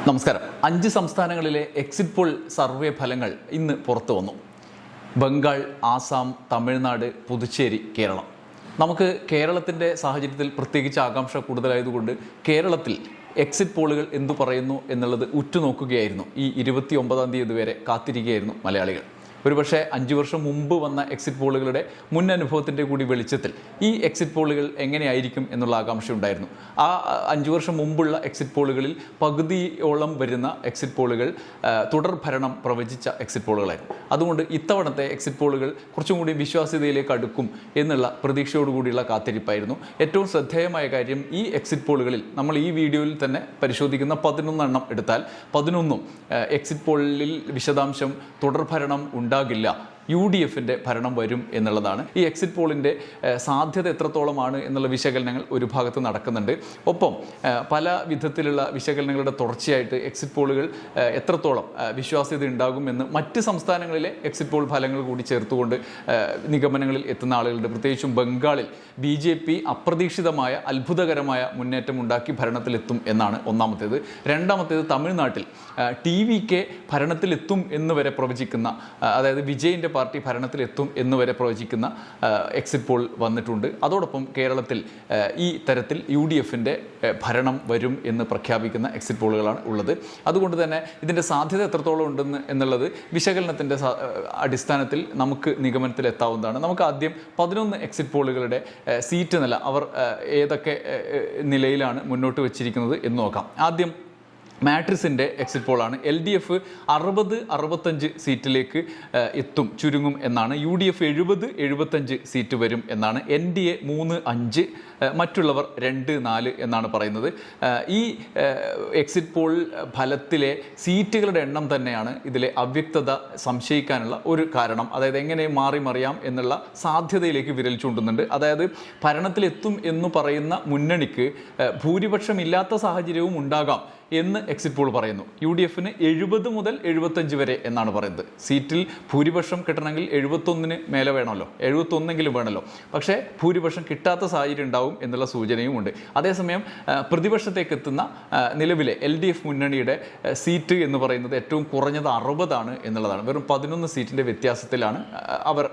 നമസ്കാരം. 5 സംസ്ഥാനങ്ങളിലെ exit poll survey ഫലങ്ങൾ ഇന്ന് പുറത്തു വന്നു. ബംഗാൾ, ആസാം, തമിഴ്നാട്, പുതുച്ചേരി, കേരളം. നമുക്ക് കേരളത്തിൻ്റെ സാഹചര്യത്തിൽ പ്രത്യേകിച്ച് ആകാംക്ഷ കൂടുതലായതുകൊണ്ട് കേരളത്തിൽ എക്സിറ്റ് പോളുകൾ എന്തു പറയുന്നു എന്നുള്ളത് ഉറ്റുനോക്കുകയായിരുന്നു. ഈ 29-ാം തീയതി വരെ കാത്തിരിക്കുകയായിരുന്നു മലയാളികൾ. ഒരുപക്ഷെ 5 വർഷം മുമ്പ് വന്ന എക്സിറ്റ് പോളുകളുടെ മുൻ അനുഭവത്തിൻ്റെ കൂടി വെളിച്ചത്തിൽ ഈ എക്സിറ്റ് പോളുകൾ എങ്ങനെയായിരിക്കും എന്നുള്ള ആകാംക്ഷ ഉണ്ടായിരുന്നു. ആ 5 വർഷം മുമ്പുള്ള എക്സിറ്റ് പോളുകളിൽ പകുതിയോളം വരുന്ന എക്സിറ്റ് പോളുകൾ തുടർ ഭരണം പ്രവചിച്ച എക്സിറ്റ് പോളുകളായിരുന്നു. അതുകൊണ്ട് ഇത്തവണത്തെ എക്സിറ്റ് പോളുകൾ കുറച്ചും കൂടി വിശ്വാസ്യതയിലേക്ക് അടുക്കും എന്നുള്ള പ്രതീക്ഷയോടുകൂടിയുള്ള കാത്തിരിപ്പായിരുന്നു. ഏറ്റവും ശ്രദ്ധേയമായ കാര്യം, ഈ എക്സിറ്റ് പോളുകളിൽ നമ്മൾ ഈ വീഡിയോയിൽ തന്നെ പരിശോധിക്കുന്ന 11 എണ്ണം എടുത്താൽ 11ഉം എക്സിറ്റ് പോളിൽ വിശദാംശം തുടർ ഭരണം ഉണ്ടാകില്ല, UDFിൻ്റെ ഭരണം വരും എന്നുള്ളതാണ്. ഈ എക്സിറ്റ് പോളിൻ്റെ സാധ്യത എത്രത്തോളമാണ് എന്നുള്ള വിശകലനങ്ങൾ ഒരു ഭാഗത്ത് നടക്കുന്നുണ്ട്. ഒപ്പം പല വിധത്തിലുള്ള വിശകലനങ്ങളുടെ തുടർച്ചയായിട്ട് എക്സിറ്റ് പോളുകൾ എത്രത്തോളം വിശ്വാസ്യത ഉണ്ടാകുമെന്ന് മറ്റ് സംസ്ഥാനങ്ങളിലെ എക്സിറ്റ് പോൾ ഫലങ്ങൾ കൂടി ചേർത്തുകൊണ്ട് നിഗമനങ്ങളിൽ എത്തുന്ന ആളുകളുണ്ട്. പ്രത്യേകിച്ചും ബംഗാളിൽ BJP അപ്രതീക്ഷിതമായ അത്ഭുതകരമായ മുന്നേറ്റം ഉണ്ടാക്കി ഭരണത്തിലെത്തും എന്നാണ് ഒന്നാമത്തേത്. രണ്ടാമത്തേത്, തമിഴ്നാട്ടിൽ TVK ഭരണത്തിലെത്തും എന്ന് വരെ പ്രവചിക്കുന്ന, അതായത് വിജയിൻ്റെ പാർട്ടി ഭരണത്തിലെത്തും എന്ന് വരെ പ്രവചിക്കുന്ന എക്സിറ്റ് പോൾ വന്നിട്ടുണ്ട്. അതോടൊപ്പം കേരളത്തിൽ ഈ തരത്തിൽ UDFിൻ്റെ ഭരണം വരും എന്ന് പ്രഖ്യാപിക്കുന്ന എക്സിറ്റ് പോളുകളാണ് ഉള്ളത്. അതുകൊണ്ട് തന്നെ ഇതിൻ്റെ സാധ്യത എത്രത്തോളം ഉണ്ടെന്ന് എന്നുള്ളത് വിശകലനത്തിൻ്റെ അടിസ്ഥാനത്തിൽ നമുക്ക് നിഗമനത്തിലെത്താവുന്നതാണ്. നമുക്ക് ആദ്യം 11 എക്സിറ്റ് പോളുകളുടെ സീറ്റ് നില, അവർ ഏതൊക്കെ നിലയിലാണ് മുന്നോട്ട് വച്ചിരിക്കുന്നത് എന്ന് നോക്കാം. ആദ്യം മാട്രിക്സിൻ്റെ എക്സിറ്റ് പോളാണ്. LDF 60-65 സീറ്റിലേക്ക് എത്തും, ചുരുങ്ങും എന്നാണ്. UDF 70-75 സീറ്റ് വരും എന്നാണ്. NDA 3-5, മറ്റുള്ളവർ 2-4 എന്നാണ് പറയുന്നത്. ഈ എക്സിറ്റ് പോൾ ഫലത്തിലെ സീറ്റുകളുടെ എണ്ണം തന്നെയാണ് ഇതിലെ അവ്യക്തത സംശയിക്കാനുള്ള ഒരു കാരണം. അതായത് എങ്ങനെ മാറി മറിയാം എന്നുള്ള സാധ്യതയിലേക്ക് വിരൽ ചൂണ്ടുന്നുണ്ട്. അതായത് ഭരണത്തിലെത്തും എന്ന് പറയുന്ന മുന്നണിക്ക് ഭൂരിപക്ഷമില്ലാത്ത സാഹചര്യവും ഉണ്ടാകാം എന്ന് എക്സിറ്റ് പോൾ പറയുന്നു. UDFന് 70 മുതൽ 75 വരെ എന്നാണ് പറയുന്നത്. സീറ്റിൽ ഭൂരിപക്ഷം കിട്ടണമെങ്കിൽ 71 മേലെ വേണമല്ലോ, 71എങ്കിലും വേണമല്ലോ. പക്ഷേ ഭൂരിപക്ഷം കിട്ടാത്ത സാഹചര്യം ഉണ്ടാവും എന്നുള്ള സൂചനയും ഉണ്ട്. അതേസമയം പ്രതിപക്ഷത്തേക്ക് എത്തുന്ന നിലവിലെ LDF മുന്നണിയുടെ സീറ്റ് എന്ന് പറയുന്നത് ഏറ്റവും കുറഞ്ഞത് 60 എന്നുള്ളതാണ്. വെറും 11 സീറ്റിൻ്റെ വ്യത്യാസത്തിലാണ് അവർ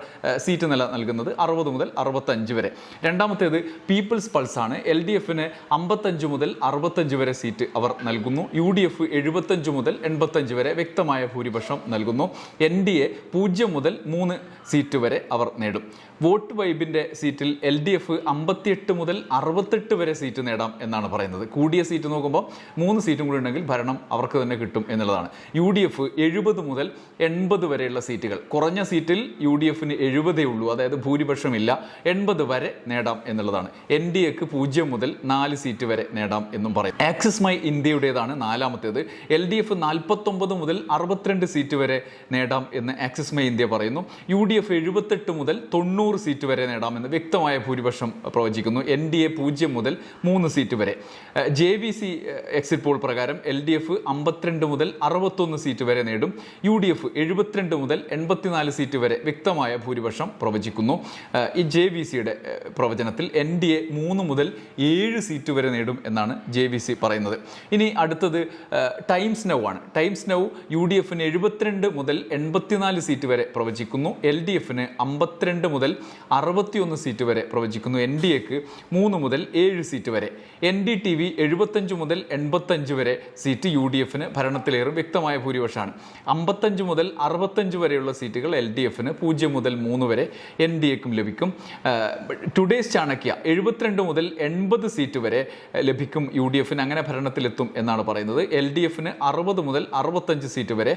സീറ്റ് നില നൽകുന്നത്, 60 മുതൽ 65 വരെ. രണ്ടാമത്തേത് പീപ്പിൾസ് പൾസാണ്. LDFന് 55 മുതൽ 65 വരെ സീറ്റ് അവർ നൽകുന്നു. UDF 75 മുതൽ 85 വരെ വ്യക്തമായ ഭൂരിപക്ഷം നൽകുന്നു. NDA 0 മുതൽ 3 സീറ്റ് വരെ അവർ നേടും. വോട്ട് വൈബിൻ്റെ സീറ്റിൽ LDF 58 മുതൽ 68 വരെ സീറ്റ് നേടാം എന്നാണ് പറയുന്നത്. കൂടിയ സീറ്റ് നോക്കുമ്പോൾ 3 സീറ്റും കൂടി ഉണ്ടെങ്കിൽ ഭരണം അവർക്ക് തന്നെ കിട്ടും എന്നുള്ളതാണ്. UDF 70 മുതൽ 80 വരെയുള്ള സീറ്റുകൾ, കുറഞ്ഞ സീറ്റിൽ UDFന് 70 ഉള്ളൂ, അതായത് ഭൂരിപക്ഷമില്ല, 80 വരെ നേടാം എന്നുള്ളതാണ്. NDAക്ക് 0 മുതൽ 4 സീറ്റ് വരെ നേടാം എന്നും പറയും. ആക്സിസ് മൈ ഇന്ത്യയുടേതാണ് നാലാമത്തേത്. LDF 49 മുതൽ 62 സീറ്റ് വരെ നേടാം എന്ന് ആക്സിസ് മൈ ഇന്ത്യ പറയുന്നു. UDF 78 മുതൽ 90 സീറ്റ് വരെ നേടാമെന്ന് വ്യക്തമായ ഭൂരിപക്ഷം പ്രവചിക്കുന്നു. NDA 0 മുതൽ 3 സീറ്റ് വരെ. JVC എക്സിറ്റ് പോൾ പ്രകാരം LDF 52 മുതൽ 61 സീറ്റ് വരെ നേടും. UDF 72 മുതൽ 84 സീറ്റ് വരെ വ്യക്തമായ ഭൂരിപക്ഷം പ്രവചിക്കുന്നു. ഈ JVCയുടെ പ്രവചനത്തിൽ NDA 3 മുതൽ 7 സീറ്റ് വരെ നേടും എന്നാണ് JVC പറയുന്നത്. ഇനി അടുത്തത് ടൈംസ് നൗ ആണ്. ടൈംസ് നൗ UDFന് 72 മുതൽ 84 സീറ്റ് വരെ പ്രവചിക്കുന്നു. LDFന് 52 മുതൽ 61 സീറ്റ് വരെ പ്രവചിക്കുന്നു. NDAക്ക് 3 മുതൽ 7 സീറ്റ് വരെ. NDTV 75 മുതൽ 85 വരെ സീറ്റ് UDFന് ഭരണത്തിലേറും, വ്യക്തമായ ഭൂരിപക്ഷമാണ്. 55 മുതൽ 65 വരെയുള്ള സീറ്റുകൾ LDFന്, 0 മുതൽ 3 വരെ NDAക്കും ലഭിക്കും. ടുഡേസ് ചാണക്യ 72 മുതൽ 80 സീറ്റ് വരെ ലഭിക്കും UDFന്, അങ്ങനെ ഭരണത്തിലെത്തും എന്നാണ് പറയുന്നത്. LDFന് 60 മുതൽ 65 സീറ്റ് വരെ,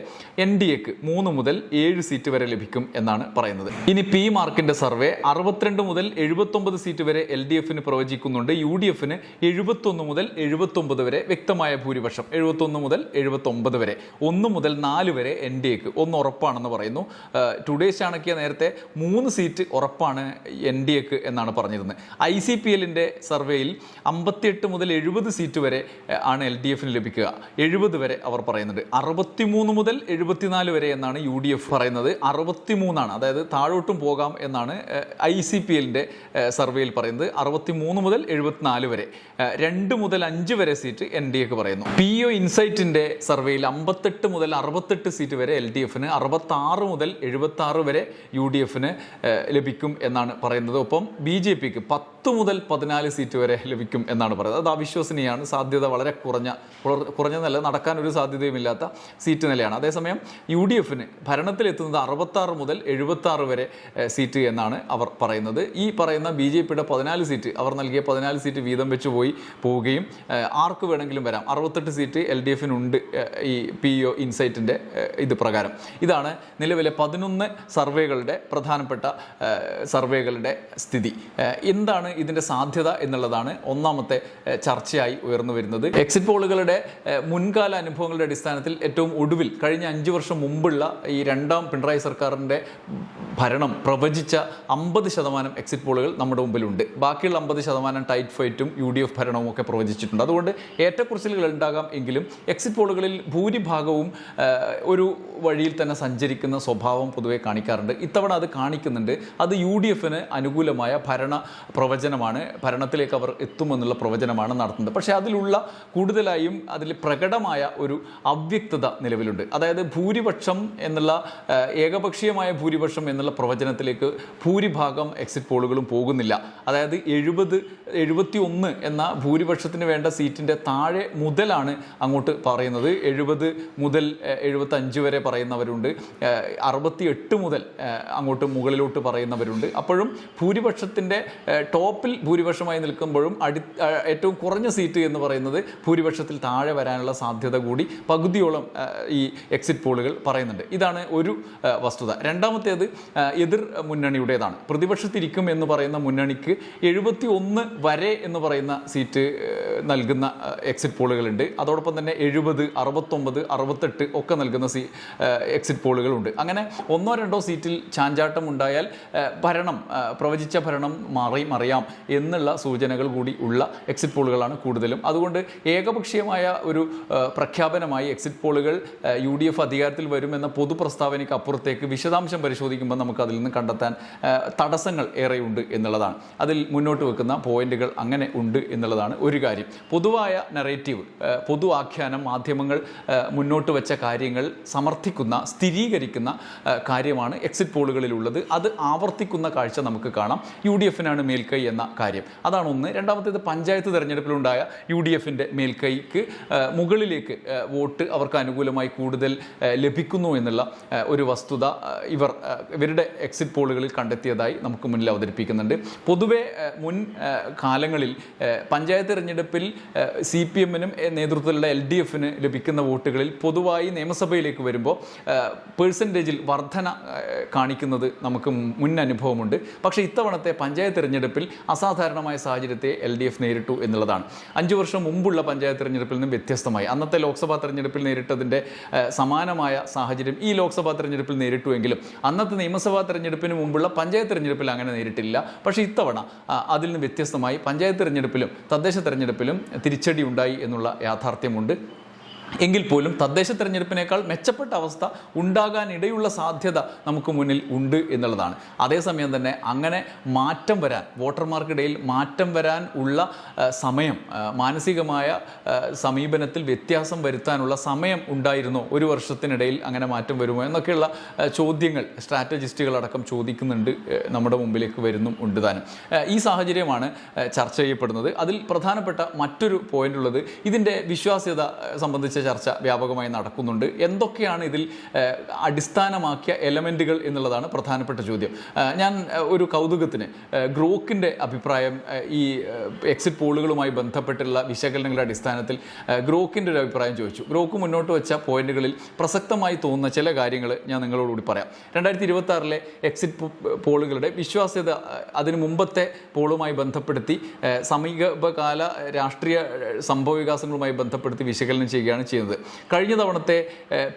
NDAക്ക് 3 മുതൽ 7 സീറ്റ് വരെ ലഭിക്കും എന്നാണ് പറയുന്നത്. ഇനി P മാർക്കിന്റെ സർവേ 62 മുതൽ 79 സീറ്റ് വരെ LDFന് പ്രവചിക്കുന്നുണ്ട്. UDFന് 71 മുതൽ 79 വരെ വ്യക്തമായ ഭൂരിപക്ഷം, 71 മുതൽ 79 വരെ. 1 മുതൽ 4 വരെ NDAക്ക്, 1 ഉറപ്പാണെന്ന് പറയുന്നു. ടുഡേസ് ചാണക്യ നേരത്തെ 3 സീറ്റ് ഉറപ്പാണ് NDAക്ക് എന്നാണ് പറഞ്ഞിരുന്നത്. ICPLന്റെ സർവേയിൽ 58 മുതൽ 70 സീറ്റ് വരെ ആണ് LDFന് ലഭിക്കുക, 70 വരെ അവർ പറയുന്നുണ്ട്. 63 മുതൽ 74 വരെ എന്നാണ് UDF പറയുന്നത്. 63 ആണ്, അതായത് താഴോട്ടും പോകാം എന്നാണ് ICPLൻ്റെ സർവേയിൽ പറയുന്നത്. 63 മുതൽ 74 വരെ, 2 മുതൽ 5 വരെ സീറ്റ് NDAക്ക് പറയുന്നു. PO ഇൻസൈറ്റിൻ്റെ സർവേയിൽ 58 മുതൽ 68 സീറ്റ് വരെ LDFന്, 66 മുതൽ 76 വരെ UDFന് ലഭിക്കും എന്നാണ് പറയുന്നത്. ഒപ്പം BJPക്ക് 10 മുതൽ 14 സീറ്റ് വരെ ലഭിക്കും എന്നാണ് പറയുന്നത്. അത് അവിശ്വസനീയമാണ്. സാധ്യത വളരെ കുറഞ്ഞതല്ല, നടക്കാൻ ഒരു സാധ്യതയുമില്ലാത്ത സീറ്റ് നിലയാണ്. അതേസമയം UDFന് ഭരണത്തിലെത്തുന്നത് 66 മുതൽ 76 വരെ സീറ്റ് എന്നാണ് അവർ പറയുന്നത്. ഈ പറയുന്ന BJPയുടെ 14 സീറ്റ്, അവർ നൽകിയ 14 സീറ്റ് വീതം വെച്ച് പോവുകയും ആർക്ക് വേണമെങ്കിലും വരാം. 68 സീറ്റ് LDFനുണ്ട് ഈ PO ഇൻസൈറ്റിൻ്റെ ഇത് പ്രകാരം. ഇതാണ് നിലവിലെ 11 സർവേകളുടെ പ്രധാനപ്പെട്ട സർവേകളുടെ സ്ഥിതി. എന്താണ് ഇതിൻ്റെ സാധ്യത എന്നുള്ളതാണ് ഒന്നാമത്തെ ചർച്ചയായി ഉയർന്നു വരുന്നത്. എക്സിറ്റ് പോളുകളുടെ മുൻകാല അനുഭവങ്ങളുടെ അടിസ്ഥാനത്തിൽ ഏറ്റവും ഒടുവിൽ കഴിഞ്ഞ 5 വർഷം മുമ്പുള്ള ഈ രണ്ടാം പിണറായി സർക്കാരിൻ്റെ ഭരണം പ്രവചിച്ച 50% എക്സിറ്റ് പോളുകൾ നമ്മുടെ മുമ്പിലുണ്ട്. ബാക്കിയുള്ള 50% ടൈറ്റ് ഫൈറ്റും UDF ഭരണവും ഒക്കെ പ്രവചിച്ചിട്ടുണ്ട്. അതുകൊണ്ട് ഏറ്റക്കുറച്ചിലുകൾ ഉണ്ടാകാം എങ്കിലും എക്സിറ്റ് പോളുകളിൽ ഭൂരിഭാഗവും ഒരു വഴിയിൽ തന്നെ സഞ്ചരിക്കുന്ന സ്വഭാവം പൊതുവെ കാണിക്കാറുണ്ട്. ഇത്തവണ അത് കാണിക്കുന്നുണ്ട്. അത് UDFന് അനുകൂലമായ ഭരണ പ്രവചനമാണ്. ഭരണത്തിലേക്ക് അവർ എത്തുമെന്നുള്ള പ്രവചനമാണ് നടത്തുന്നത്. പക്ഷേ അതിലുള്ള കൂടുതലായും അതിൽ പ്രകടമായ ഒരു അവ്യക്തത നിലവിലുണ്ട്. അതായത് ഭൂരിപക്ഷം എന്നുള്ള ഏകപക്ഷീയമായ ഭൂരിപക്ഷം എന്നുള്ള പ്രവചനത്തിലേക്ക് ഭൂരിഭാഗം എക്സിറ്റ് പോളുകളും പോകുന്നില്ല. അതായത് 71 എന്ന ഭൂരിപക്ഷത്തിന് വേണ്ട സീറ്റിൻ്റെ താഴെ മുതലാണ് അങ്ങോട്ട് പറയുന്നത്. 70 മുതൽ 75 വരെ പറയുന്നവരുണ്ട്, 68 മുതൽ അങ്ങോട്ട് മുകളിലോട്ട് പറയുന്നവരുണ്ട്. അപ്പോഴും ഭൂരിപക്ഷത്തിൻ്റെ ടോപ്പിൽ ഭൂരിപക്ഷമായി നിൽക്കുമ്പോഴും ഏറ്റവും കുറഞ്ഞ സീറ്റ് എന്ന് പറയുന്നത് ഭൂരിപക്ഷത്തിൽ താഴെ വരാനുള്ള സാധ്യത കൂടി പകുതിയോളം ഈ എക്സിറ്റ് പോളുകൾ പറയുന്നുണ്ട്. ഇതാണ് ഒരു വസ്തുത. രണ്ടാമത്തേത് എതിർ മുന്നണിയുടേതാണ്. പ്രതിപക്ഷത്തിരിക്കും എന്ന് പറയുന്ന മുന്നണിക്ക് 71 വരെ എന്ന് പറയുന്ന സീറ്റ് നൽകുന്ന എക്സിറ്റ് പോളുകളുണ്ട്. അതോടൊപ്പം തന്നെ 70, 69, 68 ഒക്കെ നൽകുന്ന എക്സിറ്റ് പോളുകളുണ്ട്. അങ്ങനെ 1-2 സീറ്റിൽ ചാഞ്ചാട്ടം ഉണ്ടായാൽ പ്രവചിച്ച ഭരണം മറിയാം എന്നുള്ള സൂചനകൾ കൂടി ഉള്ള എക്സിറ്റ് പോളുകളാണ് കൂടുതലും. അതുകൊണ്ട് ഏകപക്ഷീയമായ ഒരു പ്രഖ്യാപനമായി എക്സിറ്റ് പോളുകൾ UDF അധികാരത്തിൽ വരുമെന്ന പൊതു പ്രസ്താവനയ്ക്ക് അപ്പുറത്തേക്ക് വിശദാംശം പരിശോധിക്കുമ്പോൾ നമുക്ക് അതിൽ നിന്ന് കണ്ടെത്താൻ തടസ്സങ്ങൾ ഏറെയുണ്ട് എന്നുള്ളതാണ്. അതിൽ മുന്നോട്ട് വെക്കുന്ന പോയിന്റുകൾ അങ്ങനെ ഉണ്ട് എന്നുള്ളതാണ് ഒരു കാര്യം. പൊതുവായ നറേറ്റീവ്, പൊതു ആഖ്യാനം, മാധ്യമങ്ങൾ മുന്നോട്ട് വെച്ച കാര്യങ്ങൾ സമർത്ഥിക്കുന്ന, സ്ഥിരീകരിക്കുന്ന കാര്യമാണ് എക്സിറ്റ് പോളുകളിലുള്ളത്. അത് ആവർത്തിക്കുന്ന കാഴ്ച നമുക്ക് കാണാം. UDFനാണ് മേൽക്കൈ എന്ന കാര്യം. അതാണ് ഒന്ന്. രണ്ടാമത്തേത് പഞ്ചായത്ത് തെരഞ്ഞെടുപ്പിലുണ്ടായ UDFൻ്റെ മേൽക്കൈക്ക് മുകളിലേക്ക് വോട്ട് അവർക്ക് അനുകൂലമായി കൂടുതൽ ലഭിക്കുന്നു എന്നുള്ള ഒരു വസ്തുത ഇവരുടെ എക്സിറ്റ് പോളുകളിൽ കണ്ടെത്തിയതായി നമുക്ക് മുന്നിൽ അവതരിപ്പിക്കുന്നുണ്ട്. പൊതുവെ മുൻ കാലങ്ങളിൽ പഞ്ചായത്ത് തെരഞ്ഞെടുപ്പിൽ CPMനും നേതൃത്വത്തിലുള്ള LDFന് ലഭിക്കുന്ന വോട്ടുകളിൽ പൊതുവായി നിയമസഭയിലേക്ക് വരുമ്പോൾ പേഴ്സൻറ്റേജിൽ വർധന കാണിക്കുന്നത് നമുക്ക് മുൻ അനുഭവമുണ്ട്. പക്ഷേ ഇത്തവണത്തെ പഞ്ചായത്ത് തെരഞ്ഞെടുപ്പിൽ അസാധാരണമായ സാഹചര്യത്തെ LDF നേരിട്ടു എന്നുള്ളതാണ്. 5 വർഷം മുമ്പുള്ള പഞ്ചായത്ത് തെരഞ്ഞെടുപ്പിൽ നിന്നും വ്യത്യസ്തമായി അന്നത്തെ ലോക്സഭാ തെരഞ്ഞെടുപ്പിൽ നേരിട്ടതിൻ്റെ സമാനമായ സാഹചര്യം ഈ ലോക്സഭാ തെരഞ്ഞെടുപ്പിൽ നേരിട്ടുവെങ്കിലും അന്നത്തെ നിയമസഭാ തെരഞ്ഞെടുപ്പിന് മുമ്പുള്ള പഞ്ചായത്ത് തെരഞ്ഞെടുപ്പിൽ അങ്ങനെ നേരിട്ടില്ല. പക്ഷേ ഇത്തവണ അതിൽ നിന്ന് വ്യത്യസ്തമായി പഞ്ചായത്ത് തെരഞ്ഞെടുപ്പിലും തദ്ദേശ തെരഞ്ഞെടുപ്പിലും തിരിച്ചടി ഉണ്ടായി എന്നുള്ള യാഥാർത്ഥ്യമുണ്ട്. എങ്കിൽ പോലും തദ്ദേശ തെരഞ്ഞെടുപ്പിനേക്കാൾ മെച്ചപ്പെട്ട അവസ്ഥ ഉണ്ടാകാനിടയുള്ള സാധ്യത നമുക്ക് മുന്നിൽ ഉണ്ട് എന്നുള്ളതാണ്. അതേസമയം തന്നെ അങ്ങനെ മാറ്റം വരാൻ, വോട്ടർമാർക്കിടയിൽ മാറ്റം വരാൻ ഉള്ള സമയം, മാനസികമായ സമീപനത്തിൽ വ്യത്യാസം വരുത്താനുള്ള സമയം ഉണ്ടായിരുന്നോ? ഒരു വർഷത്തിനിടയിൽ അങ്ങനെ മാറ്റം വരുമോ എന്നൊക്കെയുള്ള ചോദ്യങ്ങൾ സ്ട്രാറ്റജിസ്റ്റുകളടക്കം ചോദിക്കുന്നുണ്ട്, നമ്മുടെ മുമ്പിലേക്ക് വരുന്നും ഉണ്ട് താനും. ഈ സാഹചര്യമാണ് ചർച്ച ചെയ്യപ്പെടുന്നത്. അതിൽ പ്രധാനപ്പെട്ട മറ്റൊരു പോയിന്റ് ഉള്ളത് ഇതിൻ്റെ വിശ്വാസ്യത സംബന്ധിച്ച ചർച്ച വ്യാപകമായി നടക്കുന്നുണ്ട്. എന്തൊക്കെയാണ് ഇതിൽ അടിസ്ഥാനമാക്കിയ എലമെൻറ്റുകൾ എന്നുള്ളതാണ് പ്രധാനപ്പെട്ട ചോദ്യം. ഞാൻ ഒരു കൗതുകത്തിന് ഗ്രോക്കിൻ്റെ അഭിപ്രായം ഈ എക്സിറ്റ് പോളുകളുമായി ബന്ധപ്പെട്ടുള്ള വിശകലനങ്ങളുടെ അടിസ്ഥാനത്തിൽ ഗ്രോക്കിൻ്റെ ഒരു അഭിപ്രായം ചോദിച്ചു. ഗ്രോക്ക് മുന്നോട്ട് വെച്ച പോയിന്റുകളിൽ പ്രസക്തമായി തോന്നുന്ന ചില കാര്യങ്ങൾ ഞാൻ നിങ്ങളോടുകൂടി പറയാം. 2026 എക്സിറ്റ് പോളുകളുടെ വിശ്വാസ്യത അതിന് മുമ്പത്തെ പോളുമായി ബന്ധപ്പെടുത്തി സമീപകാല രാഷ്ട്രീയ സംഭവ വികാസങ്ങളുമായി ബന്ധപ്പെടുത്തി വിശകലനം ചെയ്യുകയാണ് ചെയ്യുന്നത്. കഴിഞ്ഞ തവണത്തെ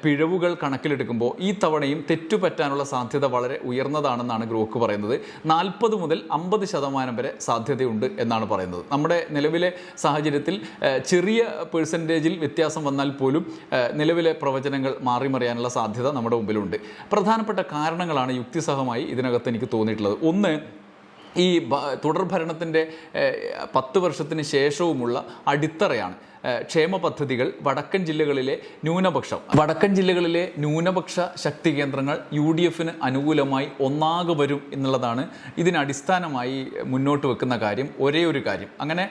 പിഴവുകൾ കണക്കിലെടുക്കുമ്പോൾ ഈ തവണയും തെറ്റുപറ്റാനുള്ള സാധ്യത വളരെ ഉയർന്നതാണെന്നാണ് ഗ്രോക്ക് പറയുന്നത്. 40 മുതൽ 50% വരെ സാധ്യതയുണ്ട് എന്നാണ് പറയുന്നത്. നമ്മുടെ നിലവിലെ സാഹചര്യത്തിൽ ചെറിയ പെർസെൻറ്റേജിൽ വ്യത്യാസം വന്നാൽ പോലും നിലവിലെ പ്രവചനങ്ങൾ മാറിമറിയാനുള്ള സാധ്യത നമ്മുടെ മുമ്പിലുണ്ട്. പ്രധാനപ്പെട്ട കാരണങ്ങളാണ് യുക്തിസഹമായി ഇതിനകത്ത് എനിക്ക് തോന്നിയിട്ടുള്ളത്. ഒന്ന്, ഈ തുടർഭരണത്തിൻ്റെ 10 വർഷത്തിന് ശേഷവുമുള്ള അടിത്തറയാണ്. ക്ഷേമ പദ്ധതികൾ വടക്കൻ ജില്ലകളിലെ ന്യൂനപക്ഷ ശക്തി കേന്ദ്രങ്ങൾ UDFന് അനുകൂലമായി ഒന്നാകെ വരും എന്നുള്ളതാണ് ഇതിനടിസ്ഥാനമായി മുന്നോട്ട് വെക്കുന്ന കാര്യം. ഒരേ ഒരു കാര്യം, അങ്ങനെ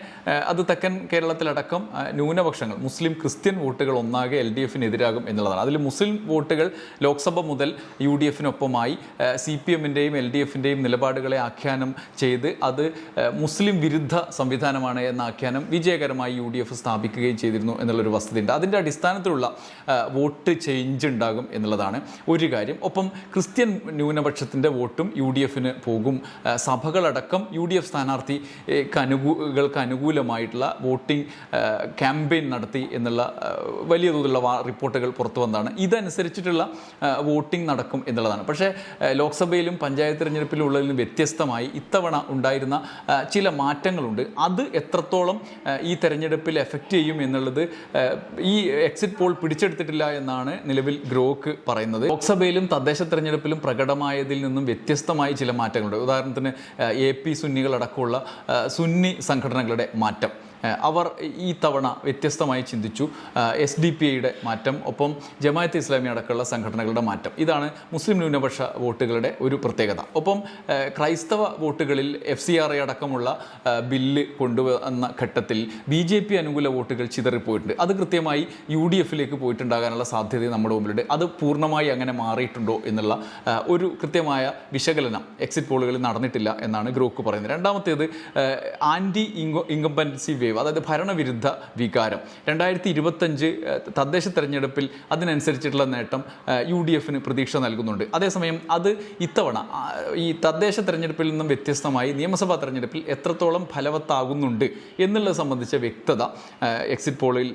അത് തെക്കൻ കേരളത്തിലടക്കം ന്യൂനപക്ഷങ്ങൾ, മുസ്ലിം ക്രിസ്ത്യൻ വോട്ടുകൾ ഒന്നാകെ LDFന് എതിരാകും എന്നുള്ളതാണ്. അതിൽ മുസ്ലിം വോട്ടുകൾ ലോക്സഭ മുതൽ UDFനൊപ്പമായി CPMൻ്റെയും LDFൻ്റെയും നിലപാടുകളെ ആഖ്യാനം ചെയ്ത് അത് മുസ്ലിം വിരുദ്ധ സംവിധാനമാണ് എന്ന ആഖ്യാനം വിജയകരമായി UDF സ്ഥാപിക്കുക ചെയ്തിരുന്നു എന്നുള്ളൊരു വസ്തുതയുണ്ട്. അതിൻ്റെ അടിസ്ഥാനത്തിലുള്ള വോട്ട് ചേഞ്ച് ഉണ്ടാകും എന്നുള്ളതാണ് ഒരു കാര്യം. ഒപ്പം ക്രിസ്ത്യൻ ന്യൂനപക്ഷത്തിൻ്റെ വോട്ടും UDFന് പോകും. സഭകളടക്കം UDF സ്ഥാനാർത്ഥികൾക്ക് അനുകൂലമായിട്ടുള്ള വോട്ടിംഗ് ക്യാമ്പയിൻ നടത്തി എന്നുള്ള വലിയ തോതിലുള്ള റിപ്പോർട്ടുകൾ പുറത്തു വന്നതാണ്. ഇതനുസരിച്ചിട്ടുള്ള വോട്ടിംഗ് നടക്കും എന്നുള്ളതാണ്. പക്ഷേ ലോക്സഭയിലും പഞ്ചായത്ത് തിരഞ്ഞെടുപ്പിലും ഉള്ളതിൽ നിന്ന് വ്യത്യസ്തമായി ഇത്തവണ ഉണ്ടായിരുന്ന ചില മാറ്റങ്ങളുണ്ട്. അത് എത്രത്തോളം ഈ തെരഞ്ഞെടുപ്പിൽ എഫക്റ്റ് ചെയ്യും എന്നുള്ളത് ഈ എക്സിറ്റ് പോൾ പിടിച്ചെടുത്തിട്ടില്ല എന്നാണ് നിലവിൽ ഗ്രോക്ക് പറയുന്നത്. ലോക്സഭയിലും തദ്ദേശ തെരഞ്ഞെടുപ്പിലും പ്രകടമായതിൽ നിന്നും വ്യത്യസ്തമായി ചില മാറ്റങ്ങളുണ്ട്. ഉദാഹരണത്തിന് AP സുന്നികളടക്കമുള്ള സുന്നി സംഘടനകളുടെ മാറ്റം, അവർ ഈ തവണ വ്യത്യസ്തമായി ചിന്തിച്ചു. SDPIയുടെ മാറ്റം, ഒപ്പം ജമാഅത്തെ ഇസ്ലാമി അടക്കമുള്ള സംഘടനകളുടെ മാറ്റം. ഇതാണ് മുസ്ലിം ന്യൂനപക്ഷ വോട്ടുകളുടെ ഒരു പ്രത്യേകത. ഒപ്പം ക്രൈസ്തവ വോട്ടുകളിൽ FCRA അടക്കമുള്ള ബില്ല് കൊണ്ടുവന്ന ഘട്ടത്തിൽ BJP അനുകൂല വോട്ടുകൾ ചിതറിപ്പോയിട്ടുണ്ട്. അത് കൃത്യമായി UDFലേക്ക് പോയിട്ടുണ്ടാകാനുള്ള സാധ്യത നമ്മുടെ മുമ്പിലുണ്ട്. അത് പൂർണ്ണമായി അങ്ങനെ മാറിയിട്ടുണ്ടോ എന്നുള്ള ഒരു കൃത്യമായ വിശകലനം എക്സിറ്റ് പോളുകളിൽ നടന്നിട്ടില്ല എന്നാണ് ഗ്രോക്ക് പറയുന്നത്. രണ്ടാമത്തേത് ആൻറ്റി ഇൻകംബൻസി വേവ്, അതായത് ഭരണവിരുദ്ധ വികാരം. 2025 തദ്ദേശ തെരഞ്ഞെടുപ്പിൽ അതിനനുസരിച്ചിട്ടുള്ള നേട്ടം UDFന് പ്രതീക്ഷ നൽകുന്നുണ്ട്. അതേസമയം അത് ഇത്തവണ ഈ തദ്ദേശ തെരഞ്ഞെടുപ്പിൽ നിന്നും വ്യത്യസ്തമായി നിയമസഭാ തെരഞ്ഞെടുപ്പിൽ എത്രത്തോളം ഫലവത്താകുന്നുണ്ട് എന്നുള്ളത് സംബന്ധിച്ച വ്യക്തത എക്സിറ്റ് പോളിൽ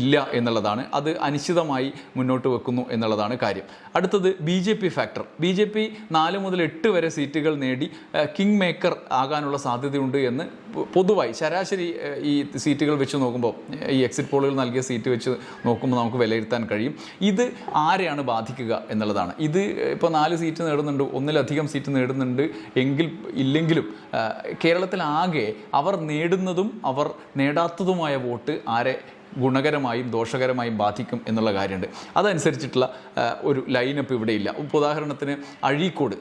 ഇല്ല എന്നുള്ളതാണ്. അത് അനിശ്ചിതമായി മുന്നോട്ട് വെക്കുന്നു എന്നുള്ളതാണ് കാര്യം. അടുത്തത് BJP ഫാക്ടർ. BJP 4 മുതൽ 8 വരെ സീറ്റുകൾ നേടി കിങ് മേക്കർ ആകാനുള്ള സാധ്യതയുണ്ട് എന്ന് പൊതുവായി ശരാശരി ഈ സീറ്റുകൾ വെച്ച് നോക്കുമ്പോൾ, ഈ എക്സിറ്റ് പോളുകൾ നൽകിയ സീറ്റ് വെച്ച് നോക്കുമ്പോൾ നമുക്ക് വിലയിരുത്താൻ കഴിയും. ഇത് ആരെയാണ് ബാധിക്കുക എന്നുള്ളതാണ്. ഇത് ഇപ്പോൾ 4 സീറ്റ് നേടുന്നുണ്ട്, ഒന്നിലധികം സീറ്റ് നേടുന്നുണ്ട് ഇല്ലെങ്കിലും കേരളത്തിലാകെ അവർ നേടുന്നതും അവർ നേടാത്തതുമായ വോട്ട് ആരെ ഗുണകരമായും ദോഷകരമായും ബാധിക്കും എന്നുള്ള കാര്യമുണ്ട്. അതനുസരിച്ചിട്ടുള്ള ഒരു ലൈനപ്പ് ഇവിടെയില്ല. ഉദാഹരണത്തിന് അഴീക്കോട്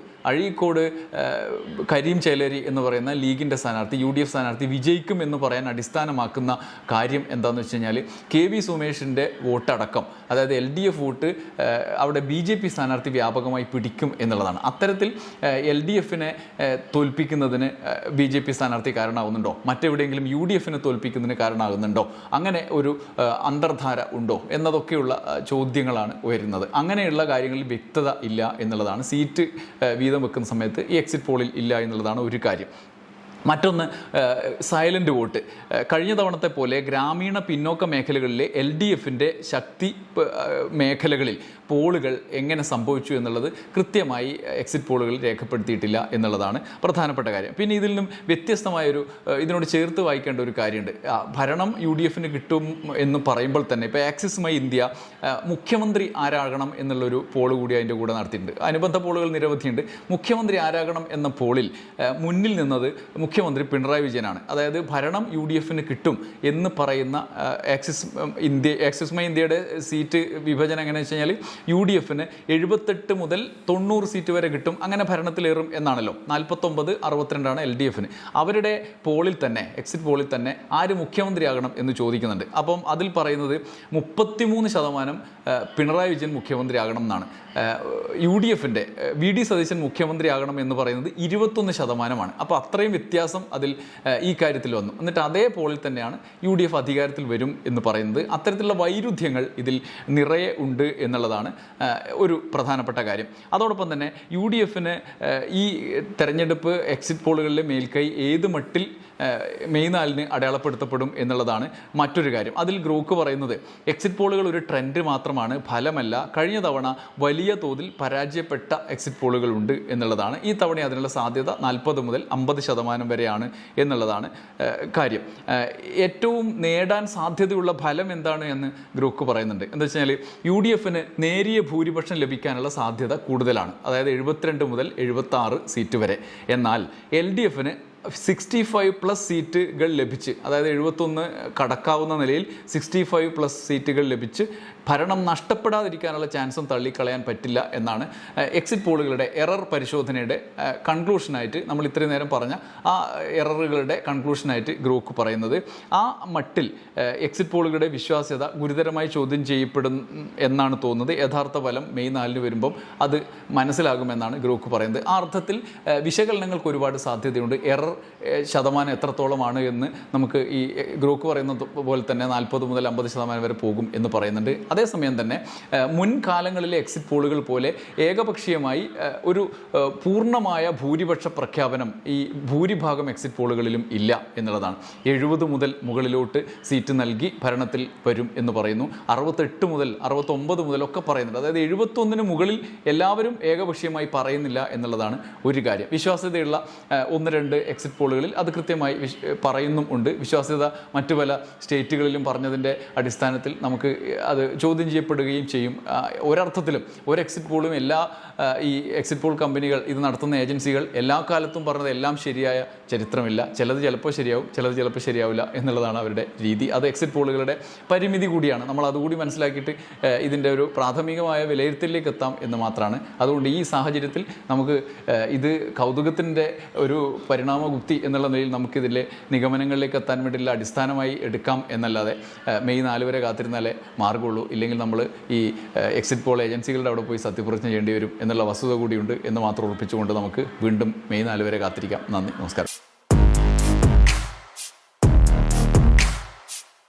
കരീം ചേലേരി എന്ന് പറയുന്ന ലീഗിൻ്റെ സ്ഥാനാർത്ഥി, UDF സ്ഥാനാർത്ഥി വിജയിക്കും എന്ന് പറയാൻ അടിസ്ഥാനമാക്കുന്ന കാര്യം എന്താണെന്ന് വെച്ച് കഴിഞ്ഞാൽ KV സുമേഷിൻ്റെ വോട്ടടക്കം, അതായത് LDF വോട്ട് അവിടെ BJP സ്ഥാനാർത്ഥി വ്യാപകമായി പിടിക്കും എന്നുള്ളതാണ്. അത്തരത്തിൽ LDFനെ തോൽപ്പിക്കുന്നതിന് BJP സ്ഥാനാർത്ഥി കാരണമാകുന്നുണ്ടോ? മറ്റെവിടെയെങ്കിലും UDFനെ തോൽപ്പിക്കുന്നതിന് കാരണമാകുന്നുണ്ടോ? അങ്ങനെ ഒരു അന്തർധാര ഉണ്ടോ എന്നതൊക്കെയുള്ള ചോദ്യങ്ങളാണ് ഉയരുന്നത്. അങ്ങനെയുള്ള കാര്യങ്ങളിൽ വ്യക്തത ഇല്ല എന്നുള്ളതാണ്. സീറ്റ് വീതം വെക്കുന്ന സമയത്ത് ഈ എക്സിറ്റ് പോളിൽ ഇല്ല എന്നുള്ളതാണ് ഒരു കാര്യം. മറ്റൊന്ന് സൈലൻ്റ് വോട്ട്. കഴിഞ്ഞ തവണത്തെ പോലെ ഗ്രാമീണ പിന്നോക്ക മേഖലകളിലെ LDFൻ്റെ ശക്തി മേഖലകളിൽ പോളുകൾ എങ്ങനെ സംഭവിച്ചു എന്നുള്ളത് കൃത്യമായി എക്സിറ്റ് പോളുകളിൽ രേഖപ്പെടുത്തിയിട്ടില്ല എന്നുള്ളതാണ് പ്രധാനപ്പെട്ട കാര്യം. പിന്നെ ഇതിൽ നിന്നും വ്യത്യസ്തമായൊരു ഇതിനോട് ചേർത്ത് വായിക്കേണ്ട ഒരു കാര്യമുണ്ട്. ഭരണം UDFന് കിട്ടും എന്ന് പറയുമ്പോൾ തന്നെ ഇപ്പോൾ ആക്സിസ് മൈ ഇന്ത്യ മുഖ്യമന്ത്രി ആരാകണം എന്നുള്ളൊരു പോൾ കൂടി അതിൻ്റെ കൂടെ നടത്തിയിട്ടുണ്ട്. അനുബന്ധ പോളുകൾ നിരവധിയുണ്ട്. മുഖ്യമന്ത്രി ആരാകണം എന്ന പോളിൽ മുന്നിൽ നിന്നത് മുഖ്യമന്ത്രി പിണറായി വിജയനാണ്. അതായത് ഭരണം UDFന് കിട്ടും എന്ന് പറയുന്ന ആക്സിസ് മൈ ഇന്ത്യയുടെ സീറ്റ് വിഭജനം എങ്ങനെയാണെന്ന് വെച്ച് കഴിഞ്ഞാൽ UDFന് 78 മുതൽ 90 സീറ്റ് വരെ കിട്ടും, അങ്ങനെ ഭരണത്തിലേറും എന്നാണല്ലോ. 49-62 LDFന്. അവരുടെ പോളിൽ തന്നെ, എക്സിറ്റ് പോളിൽ തന്നെ ആര് മുഖ്യമന്ത്രിയാകണം എന്ന് ചോദിക്കുന്നുണ്ട്. അപ്പം അതിൽ പറയുന്നത് 33% പിണറായി വിജയൻ മുഖ്യമന്ത്രിയാകണം എന്നാണ്. UDFൻ്റെ VD സതീശൻ മുഖ്യമന്ത്രിയാകണം എന്ന് പറയുന്നത് 21%. അപ്പോൾ അത്രയും വ്യത്യാസം അതിൽ ഈ കാര്യത്തിൽ വന്നു. എന്നിട്ട് അതേ പോളിൽ തന്നെയാണ് UDF അധികാരത്തിൽ വരും എന്ന് പറയുന്നത്. അത്തരത്തിലുള്ള വൈരുദ്ധ്യങ്ങൾ ഇതിൽ നിറയെ ഉണ്ട് എന്നുള്ളതാണ് ഒരു പ്രധാനപ്പെട്ട കാര്യം. അതോടൊപ്പം തന്നെ UDFന് ഈ തെരഞ്ഞെടുപ്പ് എക്സിറ്റ് പോളുകളിലെ മേൽക്കൈ ഏത് മട്ടിൽ മെയ് 4-ന് അടയാളപ്പെടുത്തപ്പെടും എന്നുള്ളതാണ് മറ്റൊരു കാര്യം. അതിൽ ഗ്രോക്ക് പറയുന്നത് എക്സിറ്റ് പോളുകൾ ഒരു ട്രെൻഡ് മാത്രമാണ്, ഫലമല്ല. കഴിഞ്ഞ തവണ വലിയ തോതിൽ പരാജയപ്പെട്ട എക്സിറ്റ് പോളുകളുണ്ട് എന്നുള്ളതാണ്. ഈ തവണ അതിനുള്ള സാധ്യത 40 മുതൽ 50% വരെയാണ് എന്നുള്ളതാണ് കാര്യം. ഏറ്റവും നേടാൻ സാധ്യതയുള്ള ഫലം എന്താണ് എന്ന് ഗ്രോക്ക് പറയുന്നുണ്ട്. എന്താ വെച്ചാൽ UDFന് നേരിയ ഭൂരിപക്ഷം ലഭിക്കാനുള്ള സാധ്യത കൂടുതലാണ്, അതായത് 72 മുതൽ 76 സീറ്റ് വരെ. എന്നാൽ LDFന് 65+ സീറ്റുകൾ ലഭിച്ച്, അതായത് 71 കടക്കാവുന്ന നിലയിൽ 65+ സീറ്റുകൾ ലഭിച്ച് ഭരണം നഷ്ടപ്പെടാതിരിക്കാനുള്ള ചാൻസും തള്ളിക്കളയാൻ പറ്റില്ല എന്നാണ് എക്സിറ്റ് പോളുകളുടെ എറർ പരിശോധനയുടെ കൺക്ലൂഷനായിട്ട്, നമ്മൾ ഇത്രയും നേരം പറഞ്ഞ ആ എററുകളുടെ കൺക്ലൂഷനായിട്ട് ഗ്രോക്ക് പറയുന്നത്. ആ മട്ടിൽ എക്സിറ്റ് പോളുകളുടെ വിശ്വാസ്യത ഗുരുതരമായി ചോദ്യം ചെയ്യപ്പെടും എന്നാണ് തോന്നുന്നത്. യഥാർത്ഥ ഫലം മെയ് 4-ന് വരുമ്പം അത് മനസ്സിലാകുമെന്നാണ് ഗ്രോക്ക് പറയുന്നത്. ആ അർത്ഥത്തിൽ വിശകലനങ്ങൾക്ക് ഒരുപാട് സാധ്യതയുണ്ട്. എറർ ശതമാനം എത്രത്തോളമാണ് എന്ന് നമുക്ക് ഈ ഗ്രോക്ക് പറയുന്നത് പോലെ തന്നെ 40 മുതൽ 50% വരെ പോകും എന്ന് പറയുന്നുണ്ട്. അതേസമയം തന്നെ മുൻകാലങ്ങളിലെ എക്സിറ്റ് പോളുകൾ പോലെ ഏകപക്ഷീയമായി ഒരു പൂർണ്ണമായ ഭൂരിപക്ഷ പ്രഖ്യാപനം ഈ ഭൂരിഭാഗം എക്സിറ്റ് പോളുകളിലും ഇല്ല എന്നുള്ളതാണ്. 70 മുതൽ മുകളിലോട്ട് സീറ്റ് നൽകി ഭരണത്തിൽ വരും എന്ന് പറയുന്നു. 68 മുതൽ 69 മുതലൊക്കെ പറയുന്നുണ്ട്. അതായത് 71-ന് മുകളിൽ എല്ലാവരും ഏകപക്ഷീയമായി പറയുന്നില്ല എന്നുള്ളതാണ് ഒരു കാര്യം. വിശ്വാസ്യതയുള്ള 1-2 എക്സിറ്റ് പോളുകളിൽ അത് കൃത്യമായി പറയുന്നും ഉണ്ട്. വിശ്വാസ്യത മറ്റു പല സ്റ്റേറ്റുകളിലും പറഞ്ഞതിൻ്റെ അടിസ്ഥാനത്തിൽ നമുക്ക് അത് ചോദ്യം ചെയ്യപ്പെടുകയും ചെയ്യും. ഒരർത്ഥത്തിലും ഒരു എക്സിറ്റ് പോളും ഈ എക്സിറ്റ് പോൾ കമ്പനികൾ, ഇത് നടത്തുന്ന ഏജൻസികൾ എല്ലാ കാലത്തും പറഞ്ഞത് എല്ലാം ശരിയായ ചരിത്രമില്ല. ചിലത് ചിലപ്പോൾ ശരിയാവും, ചിലത് ചിലപ്പോൾ ശരിയാവില്ല എന്നുള്ളതാണ് അവരുടെ രീതി. അത് എക്സിറ്റ് പോളുകളുടെ പരിമിതി കൂടിയാണ്. നമ്മൾ അതുകൂടി മനസ്സിലാക്കിയിട്ട് ഇതിൻ്റെ ഒരു പ്രാഥമികമായ വിലയിരുത്തലിലേക്ക് എത്താം എന്ന് മാത്രമാണ്. അതുകൊണ്ട് ഈ സാഹചര്യത്തിൽ നമുക്ക് ഇത് കൗതുകത്തിൻ്റെ ഒരു പരിണാമഗുപ്തി എന്നുള്ള നിലയിൽ നമുക്കിതിലെ നിഗമനങ്ങളിലേക്ക് എത്താൻ വേണ്ടിയുള്ള അടിസ്ഥാനമായി എടുക്കാം എന്നല്ലാതെ മെയ് 4 വരെ കാത്തിരുന്നാലേ മാർഗമുള്ളൂ. ഇല്ലെങ്കിൽ നമ്മൾ ഈ എക്സിറ്റ് പോൾ ഏജൻസികളുടെ അവിടെ പോയി സത്യപ്രതിജ്ഞ ചെയ്യേണ്ടി വരും എന്നുള്ള വസ്തുത കൂടിയുണ്ട് എന്ന് മാത്രം ഉറപ്പിച്ചുകൊണ്ട് നമുക്ക് വീണ്ടും മെയ് 4 വരെ കാത്തിരിക്കാം. നന്ദി, നമസ്കാരം.